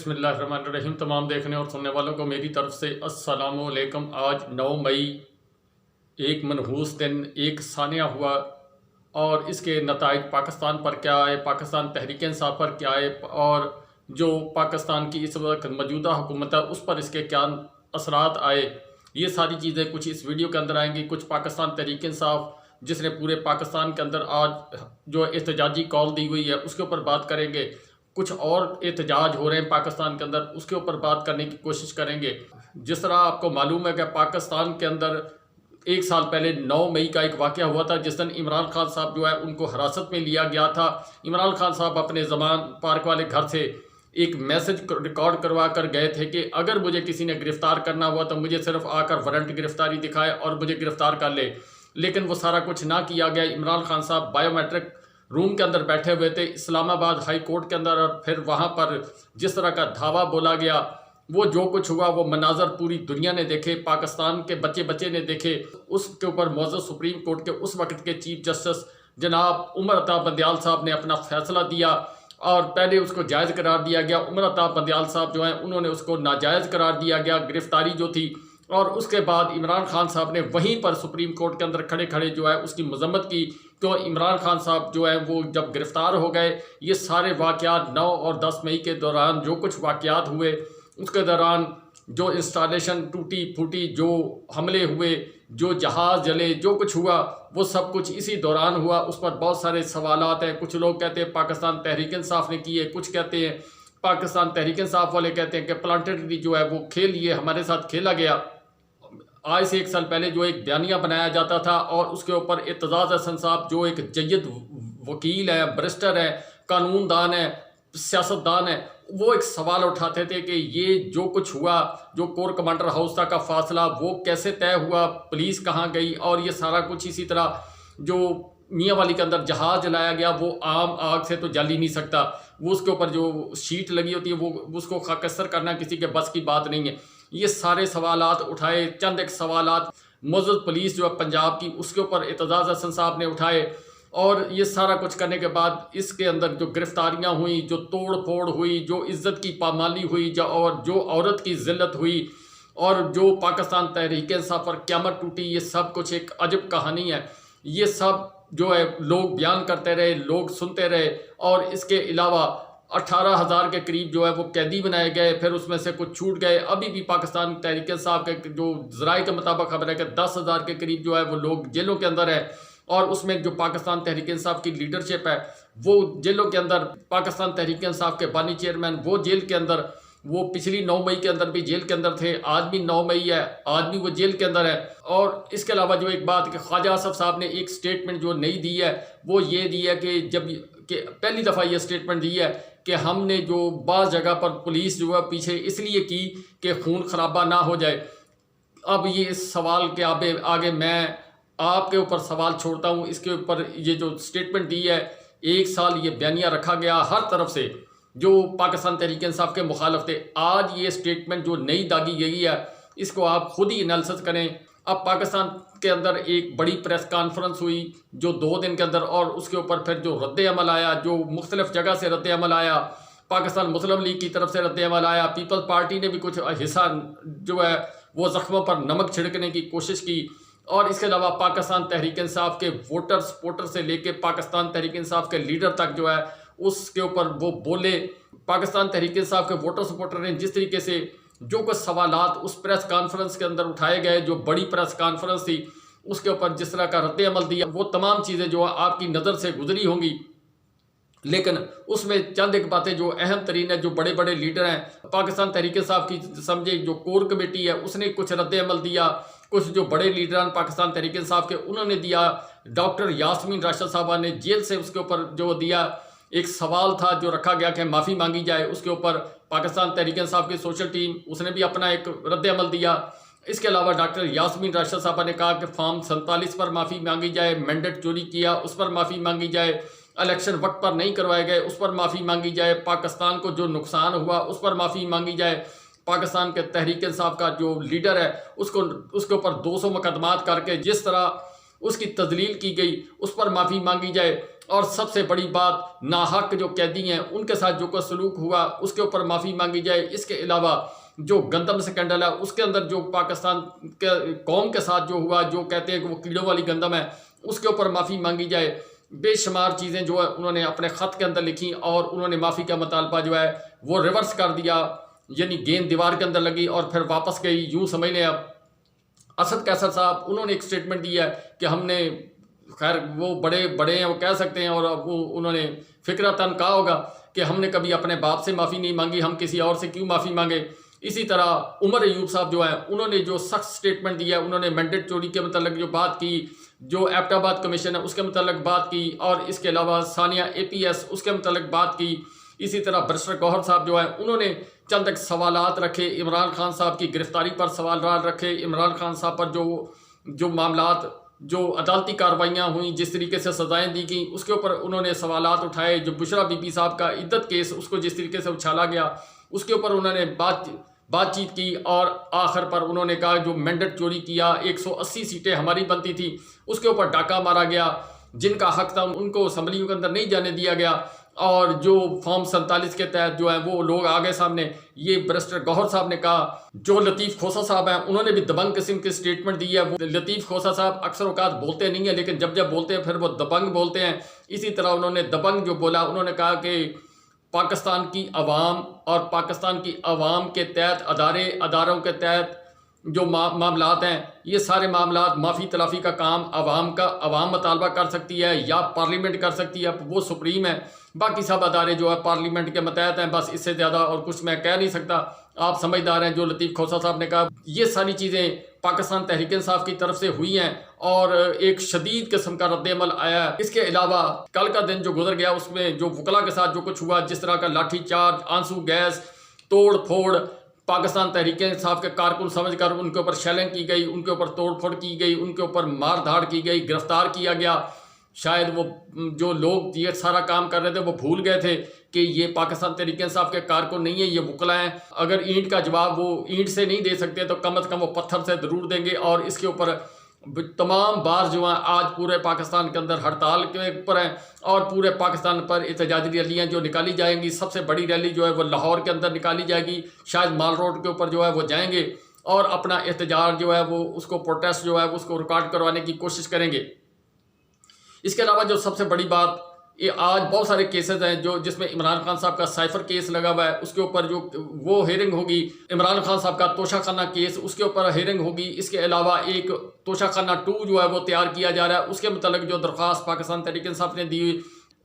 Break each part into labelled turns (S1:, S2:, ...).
S1: بسم اللہ الرحمن الرحیم۔ تمام دیکھنے اور سننے والوں کو میری طرف سے السلام علیکم۔ آج 9 مئی ایک منحوس دن، ایک ثانیہ ہوا اور اس کے نتائج پاکستان پر کیا آئے، پاکستان تحریک انصاف پر کیا آئے اور جو پاکستان کی اس وقت موجودہ حکومت ہے اس پر اس کے کیا اثرات آئے، یہ ساری چیزیں کچھ اس ویڈیو کے اندر آئیں گی۔ کچھ پاکستان تحریک انصاف جس نے پورے پاکستان کے اندر آج جو احتجاجی کال دی ہوئی ہے اس کے اوپر بات کریں گے۔ کچھ اور احتجاج ہو رہے ہیں پاکستان کے اندر، اس کے اوپر بات کرنے کی کوشش کریں گے۔ جس طرح آپ کو معلوم ہے کہ پاکستان کے اندر 1 سال پہلے 9 مئی کا ایک واقعہ ہوا تھا جس دن عمران خان صاحب جو ہے ان کو حراست میں لیا گیا تھا۔ عمران خان صاحب اپنے زمان پارک والے گھر سے ایک میسج ریکارڈ کروا کر گئے تھے کہ اگر مجھے کسی نے گرفتار کرنا ہوا تو مجھے صرف آ کر وارنٹ گرفتاری دکھائے اور مجھے گرفتار کر لے، لیکن وہ سارا کچھ نہ کیا گیا۔ عمران خان صاحب بائیو میٹرک روم کے اندر بیٹھے ہوئے تھے اسلام آباد ہائی کورٹ کے اندر، اور پھر وہاں پر جس طرح کا دھاوا بولا گیا، وہ جو کچھ ہوا وہ مناظر پوری دنیا نے دیکھے، پاکستان کے بچے نے دیکھے۔ اس کے اوپر معزز سپریم کورٹ کے اس وقت کے چیف جسٹس جناب عمر عطا بندیال صاحب نے اپنا فیصلہ دیا، اور پہلے اس کو جائز قرار دیا گیا۔ عمر عطا بندیال صاحب جو ہیں انہوں نے اس کو ناجائز قرار دیا گیا، گرفتاری جو تھی، اور اس کے بعد عمران خان صاحب نے وہیں پر سپریم کورٹ کے اندر کھڑے کھڑے جو ہے اس کی مذمت کی۔ تو عمران خان صاحب جو ہیں وہ جب گرفتار ہو گئے، یہ سارے واقعات 9 اور 10 مئی کے دوران جو کچھ واقعات ہوئے، اس کے دوران جو انسٹالیشن ٹوٹی پھوٹی، جو حملے ہوئے، جو جہاز جلے، جو کچھ ہوا وہ سب کچھ اسی دوران ہوا۔ اس پر بہت سارے سوالات ہیں۔ کچھ لوگ کہتے ہیں پاکستان تحریک انصاف نے کیے، کچھ کہتے ہیں پاکستان تحریک انصاف والے کہتے ہیں کہ پلانٹیڈلی جو ہے وہ کھیل یہ ہمارے ساتھ کھیلا گیا۔ آج سے 1 سال پہلے جو ایک بیانیہ بنایا جاتا تھا اور اس کے اوپر اعتزاز احسن صاحب جو ایک جید وکیل ہے، برسٹر ہے، قانون دان ہے، سیاست دان ہے، وہ ایک سوال اٹھاتے تھے کہ یہ جو کچھ ہوا، جو کور کمانڈر ہاؤس تک کا فاصلہ وہ کیسے طے ہوا، پولیس کہاں گئی، اور یہ سارا کچھ اسی طرح جو میاں والی کے اندر جہاز جلایا گیا وہ عام آگ سے تو جل ہی نہیں سکتا، وہ اس کے اوپر جو شیٹ لگی ہوتی ہے وہ اس کو خاکستر کرنا کسی کے بس کی بات نہیں ہے۔ یہ سارے سوالات اٹھائے۔ چند ایک سوالات معزز پولیس جو ہے پنجاب کی، اس کے اوپر اعتزاز احسن صاحب نے اٹھائے، اور یہ سارا کچھ کرنے کے بعد اس کے اندر جو گرفتاریاں ہوئیں، جو توڑ پھوڑ ہوئی، جو عزت کی پامالی ہوئی، اور جو عورت کی ذلت ہوئی، اور جو پاکستان تحریک انصاف پر قیامت ٹوٹی، یہ سب کچھ ایک عجب کہانی ہے۔ یہ سب جو ہے لوگ بیان کرتے رہے، لوگ سنتے رہے، اور اس کے علاوہ 18,000 کے قریب جو ہے وہ قیدی بنائے گئے، پھر اس میں سے کچھ چھوٹ گئے۔ ابھی بھی پاکستان تحریک انصاف کے جو ذرائع کے مطابق خبر ہے کہ 10,000 کے قریب جو ہے وہ لوگ جیلوں کے اندر ہے، اور اس میں جو پاکستان تحریک انصاف کی لیڈرشپ ہے وہ جیلوں کے اندر۔ پاکستان تحریک انصاف کے بانی چیئرمین وہ جیل کے اندر، وہ پچھلی 9 مئی کے اندر بھی جیل کے اندر تھے، آج بھی 9 مئی ہے، آج بھی وہ جیل کے اندر ہے۔ اور اس کے علاوہ جو ایک بات کہ خواجہ آصف صاحب نے ایک سٹیٹمنٹ جو نئی دی ہے وہ یہ دی ہے کہ پہلی دفعہ یہ سٹیٹمنٹ دی ہے کہ ہم نے جو بعض جگہ پر پولیس جو ہے پیچھے اس لیے کی کہ خون خرابہ نہ ہو جائے۔ اب یہ اس سوال کے آگے میں آپ کے اوپر سوال چھوڑتا ہوں۔ اس کے اوپر یہ جو سٹیٹمنٹ دی ہے، 1 سال یہ بیانیہ رکھا گیا ہر طرف سے جو پاکستان تحریک انصاف کے مخالف تھے۔ آج یہ سٹیٹمنٹ جو نئی داغی گئی ہے اس کو آپ خود ہی انالیسس کریں۔ اب پاکستان کے اندر ایک بڑی پریس کانفرنس ہوئی جو 2 دن کے اندر، اور اس کے اوپر پھر جو رد عمل آیا، جو مختلف جگہ سے رد عمل آیا، پاکستان مسلم لیگ کی طرف سے رد عمل آیا، پیپلز پارٹی نے بھی کچھ حصہ جو ہے وہ زخموں پر نمک چھڑکنے کی کوشش کی، اور اس کے علاوہ پاکستان تحریک انصاف کے ووٹر سپورٹر سے لے کے پاکستان تحریک انصاف کے لیڈر تک جو ہے اس کے اوپر وہ بولے۔ پاکستان تحریک انصاف کے ووٹر سپورٹر نے جس طریقے سے جو کچھ سوالات اس پریس کانفرنس کے اندر اٹھائے گئے، جو بڑی پریس کانفرنس تھی، اس کے اوپر جس طرح کا رد عمل دیا، وہ تمام چیزیں جو آپ کی نظر سے گزری ہوں گی، لیکن اس میں چند ایک باتیں جو اہم ترین ہے، جو بڑے بڑے لیڈر ہیں پاکستان تحریک انصاف کی، سمجھے جو کور کمیٹی ہے اس نے کچھ رد عمل دیا، کچھ جو بڑے لیڈران پاکستان تحریک انصاف کے انہوں نے دیا۔ ڈاکٹر یاسمین راشد صاحبہ نے جیل سے اس کے اوپر جو دیا، ایک سوال تھا جو رکھا گیا کہ معافی مانگی جائے، اس کے اوپر پاکستان تحریک انصاف کی سوشل ٹیم اس نے بھی اپنا ایک رد عمل دیا۔ اس کے علاوہ ڈاکٹر یاسمین راشد صاحبہ نے کہا کہ فارم 47 پر معافی مانگی جائے، مینڈیٹ چوری کیا اس پر معافی مانگی جائے، الیکشن وقت پر نہیں کروائے گئے اس پر معافی مانگی جائے، پاکستان کو جو نقصان ہوا اس پر معافی مانگی جائے۔ پاکستان کے تحریک انصاف کا جو لیڈر ہے اس کے اوپر 200 مقدمات کر کے جس طرح اس کی تذلیل کی گئی اس پر معافی مانگی جائے، اور سب سے بڑی بات ناحق جو قیدی ہیں ان کے ساتھ جو کوئی سلوک ہوا اس کے اوپر معافی مانگی جائے۔ اس کے علاوہ جو گندم سکینڈل ہے اس کے اندر جو پاکستان کے قوم کے ساتھ جو ہوا، جو کہتے ہیں کہ وہ کیڑوں والی گندم ہے، اس کے اوپر معافی مانگی جائے۔ بے شمار چیزیں جو ہے انہوں نے اپنے خط کے اندر لکھی اور انہوں نے معافی کا مطالبہ جو ہے وہ ریورس کر دیا، یعنی گیند دیوار کے اندر لگی اور پھر واپس گئی۔ یوں سمجھ لیں اب اسد قیصر صاحب انہوں نے ایک سٹیٹمنٹ دیا ہے کہ ہم نے، خیر وہ بڑے ہیں وہ کہہ سکتے ہیں، اور وہ انہوں نے فکرتاً کہا ہوگا کہ ہم نے کبھی اپنے باپ سے معافی نہیں مانگی، ہم کسی اور سے کیوں معافی مانگے۔ اسی طرح عمر ایوب صاحب جو ہیں انہوں نے جو سخت سٹیٹمنٹ دیا ہے، انہوں نے مینڈیٹ چوری کے متعلق جو بات کی، جو ایبٹ آباد کمیشن ہے اس کے متعلق بات کی، اور اس کے علاوہ ثانیہ APS اس کے متعلق بات کی۔ اسی طرح برسٹر گوہر صاحب جو ہیں انہوں نے چند ایک سوالات رکھے، عمران خان صاحب کی گرفتاری پر سوالات رکھے، عمران خان صاحب پر جو معاملات، جو عدالتی کارروائیاں ہوئیں، جس طریقے سے سزائیں دی گئیں، اس کے اوپر انہوں نے سوالات اٹھائے۔ جو بشرا بی بی صاحب کا عدت کیس اس کو جس طریقے سے اچھالا گیا اس کے اوپر انہوں نے بات چیت کی، اور آخر پر انہوں نے کہا جو مینڈیٹ چوری کیا 180 سیٹیں ہماری بنتی تھی اس کے اوپر ڈاکہ مارا گیا، جن کا حق تھا ان کو اسمبلیوں کے اندر نہیں جانے دیا گیا، اور جو فارم 47 کے تحت جو ہیں وہ لوگ آگے سامنے۔ یہ برسٹر گوہر صاحب نے کہا۔ جو لطیف کھوسہ صاحب ہیں انہوں نے بھی دبنگ قسم کی سٹیٹمنٹ دی ہے۔ وہ لطیف کھوسہ صاحب اکثر اوقات بولتے نہیں ہیں، لیکن جب بولتے ہیں پھر وہ دبنگ بولتے ہیں۔ اسی طرح انہوں نے دبنگ جو بولا، انہوں نے کہا کہ پاکستان کی عوام اور پاکستان کی عوام کے تحت اداروں کے تحت جو معاملات ہیں، یہ سارے معاملات معافی تلافی کا کام عوام مطالبہ کر سکتی ہے یا پارلیمنٹ کر سکتی ہے، وہ سپریم ہے۔ باقی سب ادارے جو ہے پارلیمنٹ کے متحد ہیں، بس اس سے زیادہ اور کچھ میں کہہ نہیں سکتا۔ آپ سمجھدار ہیں جو لطیف کھوسہ صاحب نے کہا۔ یہ ساری چیزیں پاکستان تحریک انصاف کی طرف سے ہوئی ہیں اور ایک شدید قسم کا رد عمل آیا ہے۔ اس کے علاوہ کل کا دن جو گزر گیا اس میں جو وکلا کے ساتھ جو کچھ ہوا، جس طرح کا لاٹھی چارج، آنسو گیس، توڑ پھوڑ، پاکستان تحریک انصاف کے کارکن سمجھ کر ان کے اوپر شیلنگ کی گئی، ان کے اوپر توڑ پھوڑ کی گئی، ان کے اوپر مار دھاڑ کی گئی، گرفتار کیا گیا۔ شاید وہ جو لوگ یہ سارا کام کر رہے تھے وہ بھول گئے تھے کہ یہ پاکستان تحریک انصاف کے کارکن نہیں ہیں، یہ وکلا ہیں۔ اگر اینٹ کا جواب وہ اینٹ سے نہیں دے سکتے تو کم از کم وہ پتھر سے ضرور دیں گے۔ اور اس کے اوپر تمام بار جو ہیں آج پورے پاکستان کے اندر ہڑتال کے اوپر ہیں، اور پورے پاکستان پر احتجاجی ریلیاں جو نکالی جائیں گی، سب سے بڑی ریلی جو ہے وہ لاہور کے اندر نکالی جائے گی، شاید مال روڈ کے اوپر جو ہے وہ جائیں گے اور اپنا احتجاج جو ہے وہ اس کو پروٹیسٹ جو ہے اس کو ریکارڈ کروانے کی کوشش کریں گے۔ اس کے علاوہ جو سب سے بڑی بات، یہ آج بہت سارے کیسز ہیں جس میں عمران خان صاحب کا سائفر کیس لگا ہوا ہے، اس کے اوپر جو وہ ہیئرنگ ہوگی۔ عمران خان صاحب کا توشہ خانہ کیس، اس کے اوپر ہیئرنگ ہوگی۔ اس کے علاوہ ایک توشہ خانہ 2 جو ہے وہ تیار کیا جا رہا ہے، اس کے متعلق جو درخواست پاکستان تحریک انصاف نے دی ہوئی،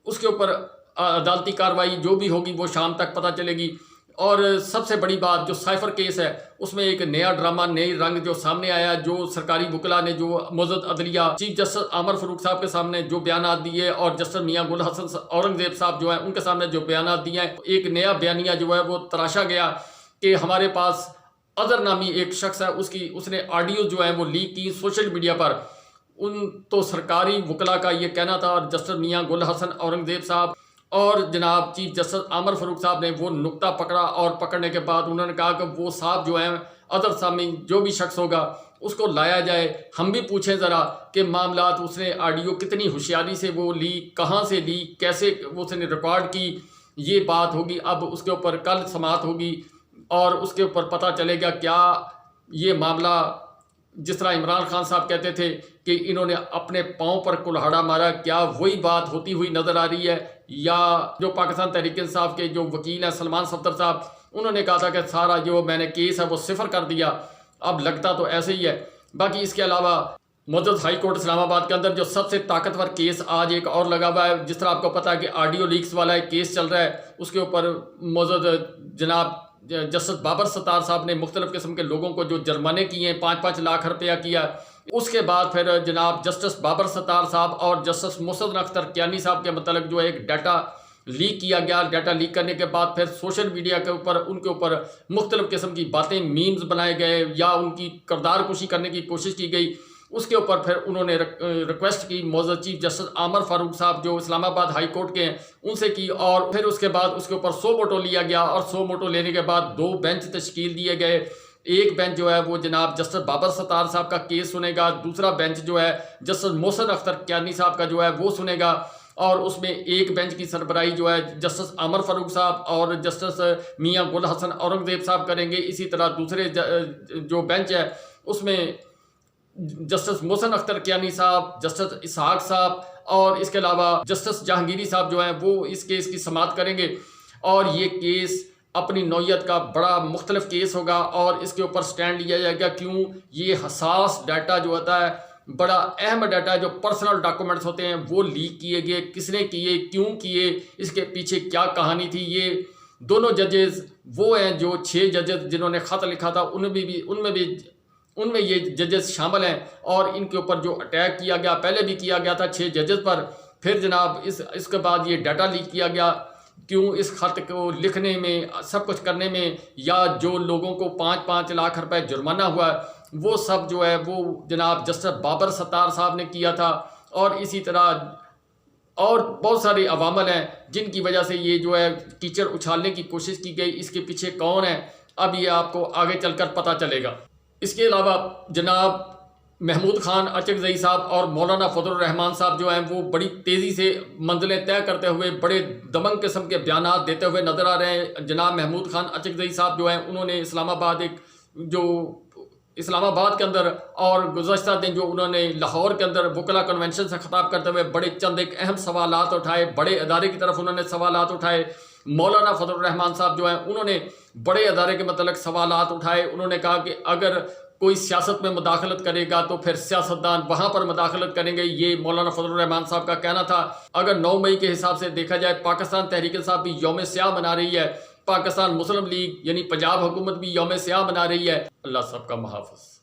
S1: اس کے اوپر عدالتی کارروائی جو بھی ہوگی وہ شام تک پتہ چلے گی۔ اور سب سے بڑی بات جو سائفر کیس ہے، اس میں ایک نیا ڈرامہ، نئی رنگ جو سامنے آیا، جو سرکاری وکلا نے جو معزز عدلیہ چیف جسٹس عامر فاروق صاحب کے سامنے جو بیانات دیے، اور جسٹس میاں گل حسن اورنگزیب صاحب جو ہیں ان کے سامنے جو بیانات دیے ہیں، ایک نیا بیانیہ جو ہے وہ تراشا گیا کہ ہمارے پاس اظہر نامی ایک شخص ہے، اس نے آڈیو جو ہیں وہ لیک کی سوشل میڈیا پر۔ تو سرکاری وکلا کا یہ کہنا تھا، اور جسٹس میاں گل حسن اورنگزیب صاحب اور جناب چیف جسٹس عامر فاروق صاحب نے وہ نقطہ پکڑا، اور پکڑنے کے بعد انہوں نے کہا کہ وہ صاحب جو ہیں اظہر سامی جو بھی شخص ہوگا اس کو لایا جائے، ہم بھی پوچھیں ذرا کہ معاملات اس نے آڈیو کتنی ہوشیاری سے وہ لی، کہاں سے لی، کیسے اس نے ریکارڈ کی، یہ بات ہوگی۔ اب اس کے اوپر کل سماعت ہوگی اور اس کے اوپر پتہ چلے گا کیا یہ معاملہ، جس طرح عمران خان صاحب کہتے تھے کہ انہوں نے اپنے پاؤں پر کلہاڑا مارا، کیا وہی بات ہوتی ہوئی نظر آ رہی ہے، یا جو پاکستان تحریک انصاف کے جو وکیل ہیں سلمان صفدر صاحب، انہوں نے کہا تھا کہ سارا جو میں نے کیس ہے وہ صفر کر دیا، اب لگتا تو ایسے ہی ہے۔ باقی اس کے علاوہ معزز ہائی کورٹ اسلام آباد کے اندر جو سب سے طاقتور کیس آج ایک اور لگا ہوا ہے، جس طرح آپ کو پتا ہے کہ آڈیو لیکس والا ایک کیس چل رہا ہے، اس کے اوپر معزز جناب جسٹس بابر ستار صاحب نے مختلف قسم کے لوگوں کو جو جرمانے کیے ہیں، 5-5 لاکھ روپیہ کیا۔ اس کے بعد پھر جناب جسٹس بابر ستار صاحب اور جسٹس محسن اختر کیانی صاحب کے متعلق جو ایک ڈیٹا لیک کیا گیا۔ ڈیٹا لیک کرنے کے بعد پھر سوشل میڈیا کے اوپر ان کے اوپر مختلف قسم کی باتیں، میمز بنائے گئے یا ان کی کردار کشی کرنے کی کوشش کی گئی۔ اس کے اوپر پھر انہوں نے ریکویسٹ کی معزز چیف جسٹس عامر فاروق صاحب جو اسلام آباد ہائی کورٹ کے ہیں ان سے کی، اور پھر اس کے بعد اس کے اوپر 100 موٹو لیا گیا، اور 100 موٹو لینے کے بعد 2 بینچ تشکیل دیے گئے۔ ایک بینچ جو ہے وہ جناب جسٹس بابر ستار صاحب کا کیس سنے گا، دوسرا بینچ جو ہے جسٹس محسن اختر کیانی صاحب کا جو ہے وہ سنے گا، اور اس میں ایک بینچ کی سربراہی جو ہے جسٹس عامر فاروق صاحب اور جسٹس میاں گل حسن اورنگزیب صاحب کریں گے۔ اسی طرح دوسرے جو بینچ ہے اس میں جسٹس محسن اختر کیانی صاحب، جسٹس اسحاق صاحب اور اس کے علاوہ جسٹس جہانگیری صاحب جو ہیں وہ اس کیس کی سماعت کریں گے، اور یہ کیس اپنی نوعیت کا بڑا مختلف کیس ہوگا اور اس کے اوپر سٹینڈ لیا جائے گا۔ کیوں؟ یہ حساس ڈیٹا جو ہوتا ہے، بڑا اہم ڈیٹا ہے، جو پرسنل ڈاکومنٹس ہوتے ہیں وہ لیک کیے گئے، کس نے کیے، کیوں کیے، اس کے پیچھے کیا کہانی تھی۔ یہ دونوں ججز وہ ہیں جو 6 ججز جنہوں نے خط لکھا تھا، ان میں یہ ججز شامل ہیں، اور ان کے اوپر جو اٹیک کیا گیا پہلے بھی کیا گیا تھا 6 ججز پر، پھر جناب اس کے بعد یہ ڈیٹا لیک کیا گیا۔ کیوں؟ اس خط کو لکھنے میں، سب کچھ کرنے میں، یا جو لوگوں کو 5-5 لاکھ روپے جرمانہ ہوا ہے وہ سب جو ہے وہ جناب جسٹس بابر ستار صاحب نے کیا تھا، اور اسی طرح اور بہت سارے عوامل ہیں جن کی وجہ سے یہ جو ہے کیچڑ اچھالنے کی کوشش کی گئی۔ اس کے پیچھے کون ہے اب یہ آپ کو آگے چل کر پتہ چلے گا۔ اس کے علاوہ جناب محمود خان اچکزئی صاحب اور مولانا فضل الرحمان صاحب جو ہیں وہ بڑی تیزی سے منزلیں طے کرتے ہوئے بڑے دمنگ قسم کے بیانات دیتے ہوئے نظر آ رہے ہیں۔ جناب محمود خان اچکزئی صاحب جو ہیں انہوں نے اسلام آباد کے اندر اور گزشتہ دن جو انہوں نے لاہور کے اندر وکلا کنونشن سے خطاب کرتے ہوئے بڑے چند ایک اہم سوالات اٹھائے، بڑے ادارے کی طرف انہوں نے سوالات اٹھائے۔ مولانا فضل الرحمان صاحب جو ہیں انہوں نے بڑے ادارے کے متعلق سوالات اٹھائے۔ انہوں نے کہا کہ اگر کوئی سیاست میں مداخلت کرے گا تو پھر سیاستدان وہاں پر مداخلت کریں گے، یہ مولانا فضل الرحمان صاحب کا کہنا تھا۔ اگر 9 مئی کے حساب سے دیکھا جائے، پاکستان تحریک انصاف بھی یوم سیاہ منا رہی ہے، پاکستان مسلم لیگ یعنی پنجاب حکومت بھی یوم سیاہ منا رہی ہے۔ اللہ سب کا محافظ۔